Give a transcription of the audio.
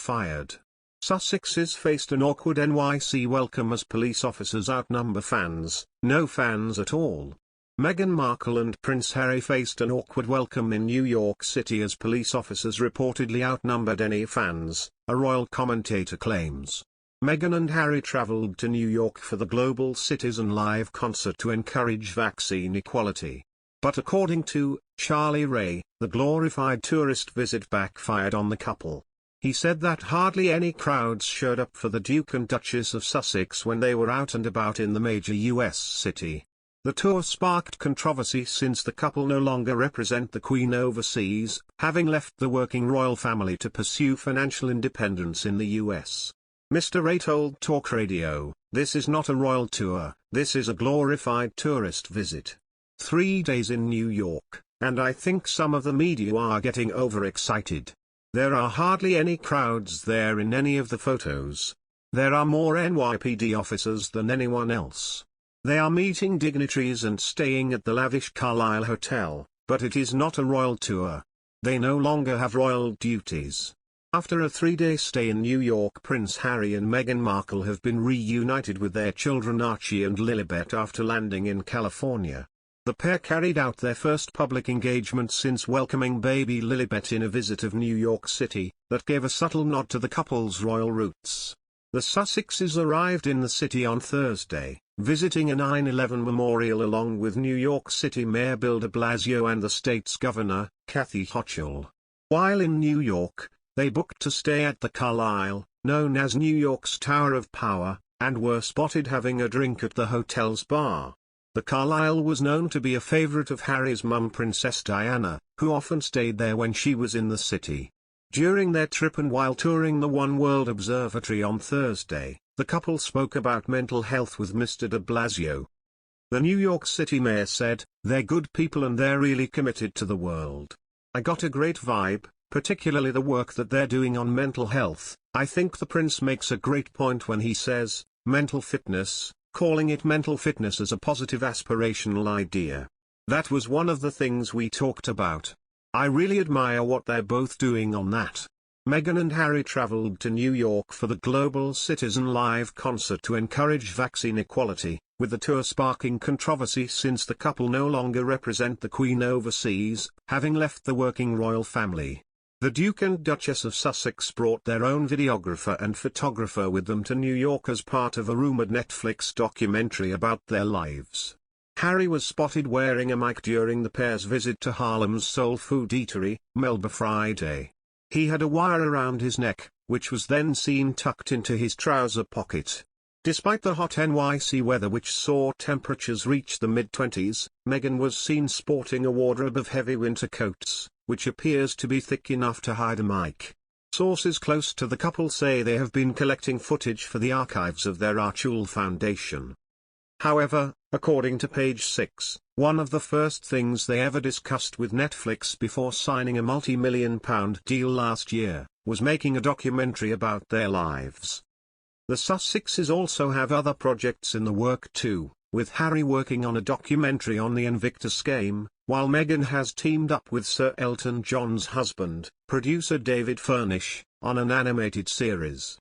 backfired. Sussexes faced an awkward NYC welcome as police officers outnumber fans, no fans at all. Meghan Markle and Prince Harry faced an awkward welcome in New York City as police officers reportedly outnumbered any fans, a royal commentator claims. Meghan and Harry traveled to New York for the Global Citizen Live concert to encourage vaccine equality. But according to Charlie Ray, the glorified tourist visit backfired on the couple. He said that hardly any crowds showed up for the Duke and Duchess of Sussex when they were out and about in the major U.S. city. The tour sparked controversy since the couple no longer represent the Queen overseas, having left the working royal family to pursue financial independence in the US. Mr. Ray told Talk Radio, "This is not a royal tour, this is a glorified tourist visit. 3 days in New York, and I think some of the media are getting overexcited. There are hardly any crowds there in any of the photos. There are more NYPD officers than anyone else. They are meeting dignitaries and staying at the lavish Carlisle Hotel, but it is not a royal tour. They no longer have royal duties." After a 3-day stay in New York, Prince Harry and Meghan Markle have been reunited with their children Archie and Lilibet after landing in California. The pair carried out their first public engagement since welcoming baby Lilibet in a visit of New York City, that gave a subtle nod to the couple's royal roots. The Sussexes arrived in the city on Thursday, visiting a 9/11 memorial along with New York City Mayor Bill de Blasio and the state's governor, Kathy Hochul. While in New York, they booked to stay at the Carlisle, known as New York's Tower of Power, and were spotted having a drink at the hotel's bar. The Carlisle was known to be a favorite of Harry's mum Princess Diana, who often stayed there when she was in the city. During their trip and while touring the One World Observatory on Thursday, the couple spoke about mental health with Mr. de Blasio. The New York City mayor said, "They're good people and they're really committed to the world. I got a great vibe, particularly the work that they're doing on mental health. I think the prince makes a great point when he says, mental fitness, calling it mental fitness as a positive aspirational idea. That was one of the things we talked about. I really admire what they're both doing on that." Meghan and Harry traveled to New York for the Global Citizen Live concert to encourage vaccine equality, with the tour sparking controversy since the couple no longer represent the Queen overseas, having left the working royal family. The Duke and Duchess of Sussex brought their own videographer and photographer with them to New York as part of a rumored Netflix documentary about their lives. Harry was spotted wearing a mic during the pair's visit to Harlem's soul food eatery, Melba Friday. He had a wire around his neck, which was then seen tucked into his trouser pocket. Despite the hot NYC weather which saw temperatures reach the mid-20s, Meghan was seen sporting a wardrobe of heavy winter coats, which appears to be thick enough to hide a mic. Sources close to the couple say they have been collecting footage for the archives of their Archie Foundation. However, according to page 6, one of the first things they ever discussed with Netflix before signing a multi-million-pound deal last year, was making a documentary about their lives. The Sussexes also have other projects in the work too, with Harry working on a documentary on the Invictus Game, while Meghan has teamed up with Sir Elton John's husband, producer David Furnish, on an animated series.